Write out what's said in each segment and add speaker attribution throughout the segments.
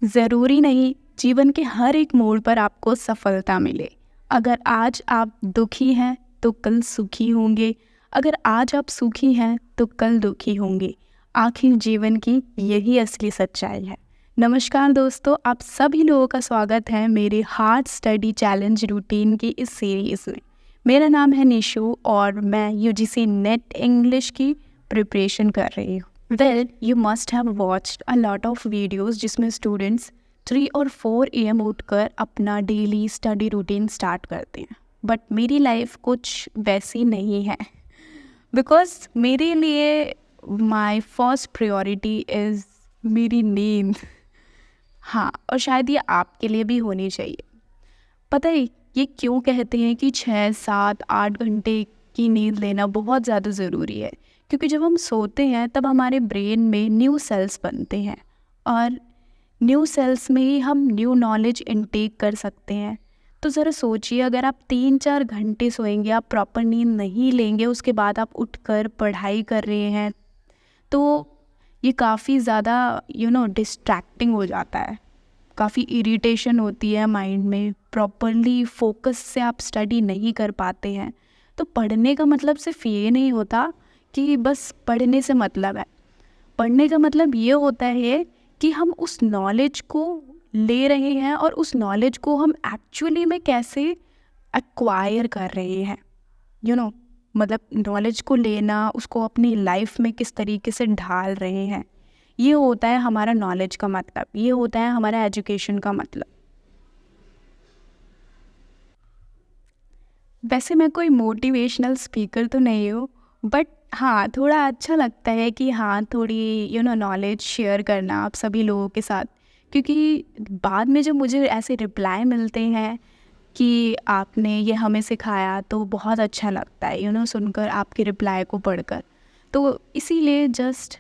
Speaker 1: ज़रूरी नहीं जीवन के हर एक मोड़ पर आपको सफलता मिले। अगर आज आप दुखी हैं तो कल सुखी होंगे, अगर आज आप सुखी हैं तो कल दुखी होंगे। आखिर जीवन की यही असली सच्चाई है। नमस्कार दोस्तों, आप सभी लोगों का स्वागत है मेरे हार्ड स्टडी चैलेंज रूटीन की इस सीरीज़ में। मेरा नाम है निशु और मैं यूजीसी नेट इंग्लिश की प्रिपरेशन कर रही हूँ। Well, you must have watched a lot of videos जिसमें स्टूडेंट्स 3 और 4 AM उठकर अपना डेली स्टडी रूटीन स्टार्ट करते हैं, बट मेरी लाइफ कुछ वैसी नहीं है। बिकॉज मेरे लिए माई फर्स्ट प्रायोरिटी इज़ मेरी नींद। हाँ, और शायद ये आपके लिए भी होनी चाहिए। पता है ये क्यों कहते हैं कि 6, 7, 8 घंटे की नींद लेना बहुत ज़्यादा ज़रूरी है? क्योंकि जब हम सोते हैं तब हमारे ब्रेन में न्यू सेल्स बनते हैं और न्यू सेल्स में ही हम न्यू नॉलेज इनटेक कर सकते हैं। तो ज़रा सोचिए, अगर आप 3-4 घंटे सोएंगे, आप प्रॉपर नींद नहीं लेंगे, उसके बाद आप उठकर पढ़ाई कर रहे हैं, तो ये काफ़ी ज़्यादा डिस्ट्रैक्टिंग हो जाता है। काफ़ी इरिटेशन होती है माइंड में, प्रॉपरली फोकस से आप स्टडी नहीं कर पाते हैं। तो पढ़ने का मतलब सिर्फ ये नहीं होता कि बस पढ़ने से मतलब है। पढ़ने का मतलब ये होता है कि हम उस नॉलेज को ले रहे हैं और उस नॉलेज को हम एक्चुअली में कैसे एक्वायर कर रहे हैं। मतलब नॉलेज को लेना, उसको अपनी लाइफ में किस तरीके से ढाल रहे हैं, ये होता है हमारा नॉलेज का मतलब, ये होता है हमारा एजुकेशन का मतलब। वैसे मैं कोई मोटिवेशनल स्पीकर तो नहीं हूँ, बट हाँ, थोड़ा अच्छा लगता है कि हाँ, थोड़ी नॉलेज शेयर करना आप सभी लोगों के साथ। क्योंकि बाद में जब मुझे ऐसे रिप्लाई मिलते हैं कि आपने ये हमें सिखाया, तो बहुत अच्छा लगता है सुनकर, आपके रिप्लाई को पढ़कर। तो इसीलिए जस्ट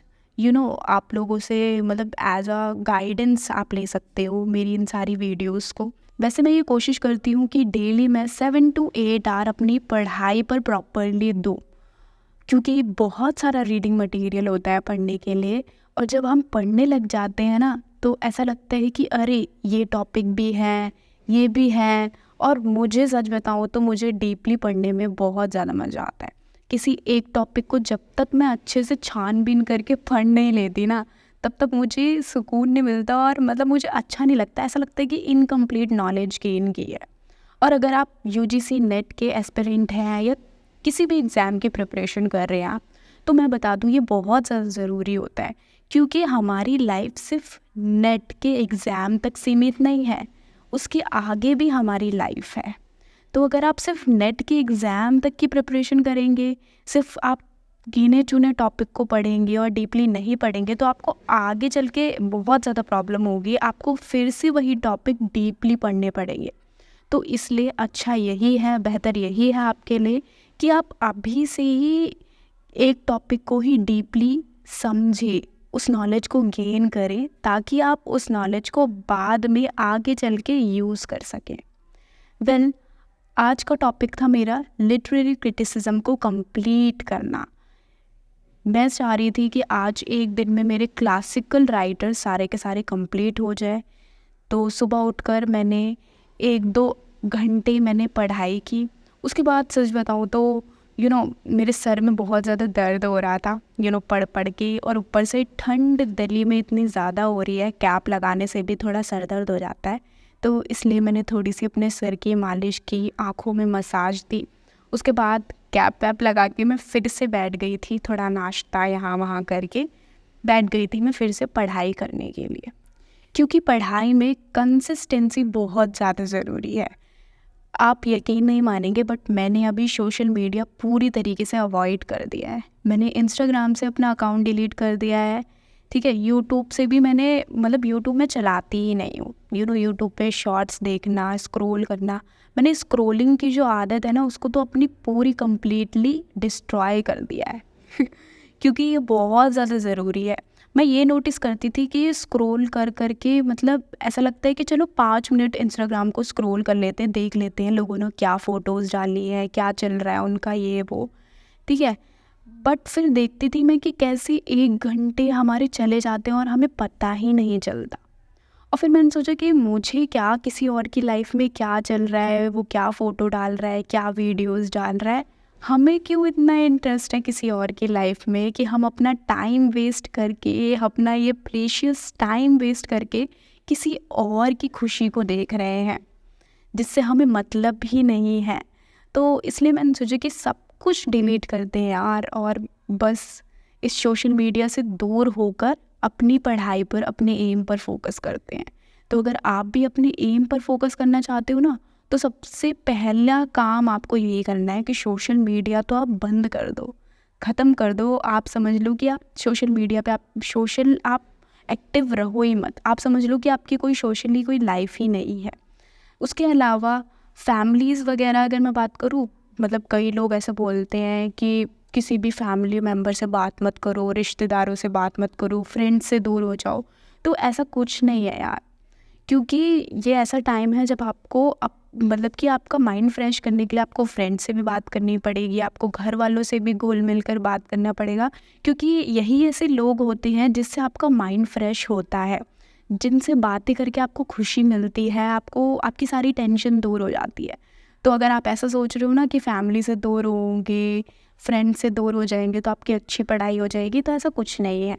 Speaker 1: आप लोगों से मतलब एज अ गाइडेंस आप ले सकते हो मेरी इन सारी वीडियोस को। वैसे मैं ये कोशिश करती हूँ कि डेली मैं 7 to 8 आवर अपनी पढ़ाई पर प्रॉपरली दूँ, क्योंकि बहुत सारा रीडिंग मटेरियल होता है पढ़ने के लिए। और जब हम पढ़ने लग जाते हैं ना, तो ऐसा लगता है कि अरे ये टॉपिक भी है, ये भी है। और मुझे सच बताऊँ तो मुझे डीपली पढ़ने में बहुत ज़्यादा मज़ा आता है। किसी एक टॉपिक को जब तक मैं अच्छे से छानबीन करके पढ़ नहीं लेती ना, तब तक मुझे सुकून नहीं मिलता और मतलब मुझे अच्छा नहीं लगता। ऐसा लगता है कि इनकम्प्लीट नॉलेज गेन की है। और अगर आप यूजीसी नेट के एस्पिरेंट हैं या किसी भी एग्ज़ाम की प्रिपरेशन कर रहे हैं आप, तो मैं बता दूं ये बहुत ज़्यादा ज़रूरी होता है। क्योंकि हमारी लाइफ सिर्फ नेट के एग्ज़ाम तक सीमित नहीं है, उसके आगे भी हमारी लाइफ है। तो अगर आप सिर्फ नेट के एग्ज़ाम तक की प्रिपरेशन करेंगे, सिर्फ आप गिने चुने टॉपिक को पढ़ेंगे और डीपली नहीं पढ़ेंगे, तो आपको आगे चल के बहुत ज़्यादा प्रॉब्लम होगी। आपको फिर से वही टॉपिक डीपली पढ़ने पड़ेंगे। तो इसलिए अच्छा यही है, बेहतर यही है आपके लिए कि आप अभी से ही एक टॉपिक को ही डीपली समझें, उस नॉलेज को गेन करें, ताकि आप उस नॉलेज को बाद में आगे चल के यूज़ कर सकें। वेल, आज का टॉपिक था मेरा लिटरेरी क्रिटिसिज्म को कंप्लीट करना। मैं चाह रही थी कि आज एक दिन में मेरे क्लासिकल राइटर सारे के सारे कंप्लीट हो जाए। तो सुबह उठकर मैंने 1-2 घंटे मैंने पढ़ाई की। उसके बाद सच बताऊँ तो मेरे सर में बहुत ज़्यादा दर्द हो रहा था पढ़ पढ़ के, और ऊपर से ठंड दिल्ली में इतनी ज़्यादा हो रही है, कैप लगाने से भी थोड़ा सर दर्द हो जाता है। तो इसलिए मैंने थोड़ी सी अपने सर की मालिश की, आँखों में मसाज दी। उसके बाद कैप वैप लगा के मैं फिर से बैठ गई थी, थोड़ा नाश्ता यहाँ वहाँ करके बैठ गई थी मैं फिर से पढ़ाई करने के लिए। क्योंकि पढ़ाई में कंसिस्टेंसी बहुत ज़्यादा ज़रूरी है। आप यकीन नहीं मानेंगे, बट मैंने अभी सोशल मीडिया पूरी तरीके से अवॉइड कर दिया है। मैंने इंस्टाग्राम से अपना अकाउंट डिलीट कर दिया है, ठीक है। यूट्यूब से भी मैंने मतलब यूट्यूब में चलाती ही नहीं हूँ। यूट्यूब पे शॉर्ट्स देखना, स्क्रॉल करना, मैंने स्क्रॉलिंग की जो आदत है ना, उसको तो अपनी पूरी कंप्लीटली डिस्ट्रॉय कर दिया है। क्योंकि ये बहुत ज़्यादा ज़रूरी है। मैं ये नोटिस करती थी कि स्क्रॉल कर कर के मतलब ऐसा लगता है कि चलो 5 मिनट इंस्टाग्राम को स्क्रॉल कर लेते हैं, देख लेते हैं लोगों ने क्या फ़ोटोज़ डाली है, क्या चल रहा है उनका, ये वो, ठीक है। बट फिर देखती थी मैं कि कैसे 1 घंटे हमारे चले जाते हैं और हमें पता ही नहीं चलता। और फिर मैंने सोचा कि मुझे क्या, किसी और की लाइफ में क्या चल रहा है, वो क्या फ़ोटो डाल रहा है, क्या वीडियोस डाल रहा है, हमें क्यों इतना इंटरेस्ट है किसी और की लाइफ में कि हम अपना टाइम वेस्ट करके, अपना ये प्रीशियस टाइम वेस्ट करके किसी और की खुशी को देख रहे हैं जिससे हमें मतलब ही नहीं है। तो इसलिए मैंने सोचा कि सब कुछ डिलीट कर दें यार, और बस इस सोशल मीडिया से दूर होकर अपनी पढ़ाई पर, अपने एम पर फोकस करते हैं। तो अगर आप भी अपने एम पर फोकस करना चाहते हो ना, तो सबसे पहला काम आपको ये करना है कि सोशल मीडिया तो आप बंद कर दो, ख़त्म कर दो। आप समझ लो कि आप सोशल मीडिया पे आप एक्टिव रहो ही मत। आप समझ लो कि आपकी कोई सोशली कोई लाइफ ही नहीं है। उसके अलावा फैमिलीज़ वगैरह अगर मैं बात करूँ, मतलब कई लोग ऐसा बोलते हैं कि किसी भी फैमिली मेम्बर से बात मत करो, रिश्तेदारों से बात मत करो, फ्रेंड्स से दूर हो जाओ। तो ऐसा कुछ नहीं है यार, क्योंकि ये ऐसा टाइम है जब आपको मतलब कि आपका माइंड फ्रेश करने के लिए आपको फ्रेंड से भी बात करनी पड़ेगी, आपको घर वालों से भी घुल मिल कर बात करना पड़ेगा, क्योंकि यही ऐसे लोग होते हैं जिससे आपका माइंड फ्रेश होता है, जिनसे बातें करके आपको खुशी मिलती है, आपको आपकी सारी टेंशन दूर हो जाती है। तो अगर आप ऐसा सोच रहे हो ना कि फैमिली से दूर होंगे, फ्रेंड से दूर हो जाएंगे तो आपकी अच्छी पढ़ाई हो जाएगी, तो ऐसा कुछ नहीं है।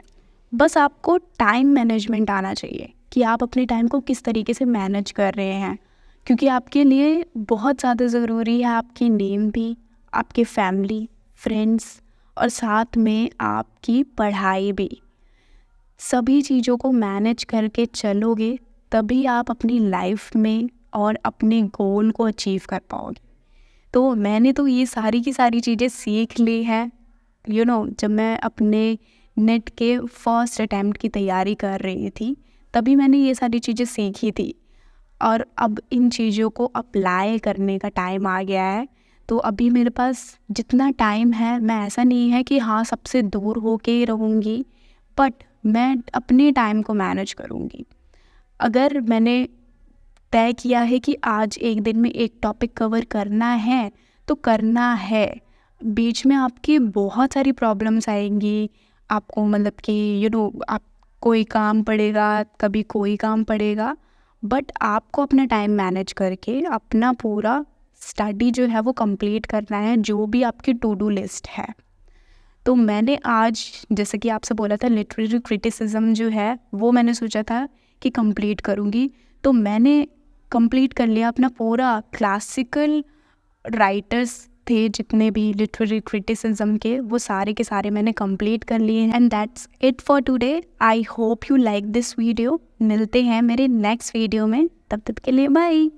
Speaker 1: बस आपको टाइम मैनेजमेंट आना चाहिए कि आप अपने टाइम को किस तरीके से मैनेज कर रहे हैं, क्योंकि आपके लिए बहुत ज़्यादा ज़रूरी है आपकी नींद भी, आपकी फैमिली, फ्रेंड्स और साथ में आपकी पढ़ाई भी। सभी चीज़ों को मैनेज करके चलोगे तभी आप अपनी लाइफ में और अपने गोल को अचीव कर पाओगे। तो मैंने तो ये सारी की सारी चीज़ें सीख ली हैं, जब मैं अपने नेट के फर्स्ट अटेम्प्ट की तैयारी कर रही थी, तभी मैंने ये सारी चीज़ें सीखी थी। और अब इन चीज़ों को अप्लाई करने का टाइम आ गया है। तो अभी मेरे पास जितना टाइम है, मैं ऐसा नहीं है कि हाँ सबसे दूर होके ही रहूँगी, बट मैं अपने टाइम को मैनेज करूँगी। अगर मैंने तय किया है कि आज एक दिन में एक टॉपिक कवर करना है तो करना है। बीच में आपकी बहुत सारी प्रॉब्लम्स आएंगी, आपको मतलब कि आप कोई काम पड़ेगा, कभी कोई काम पड़ेगा, बट आपको अपना टाइम मैनेज करके अपना पूरा स्टडी जो है वो कंप्लीट करना है, जो भी आपकी टू डू लिस्ट है। तो मैंने आज, जैसे कि आपसे बोला था, लिटरेरी क्रिटिसिज्म जो है वो मैंने सोचा था कि कंप्लीट करूँगी, तो मैंने कंप्लीट कर लिया अपना पूरा। क्लासिकल राइटर्स थे जितने भी लिटरेरी क्रिटिसिज्म के, वो सारे के सारे मैंने कंप्लीट कर लिए हैं। And that's it for today. I hope you like this video. मिलते हैं मेरे नेक्स्ट वीडियो में, तब तक के लिए बाय।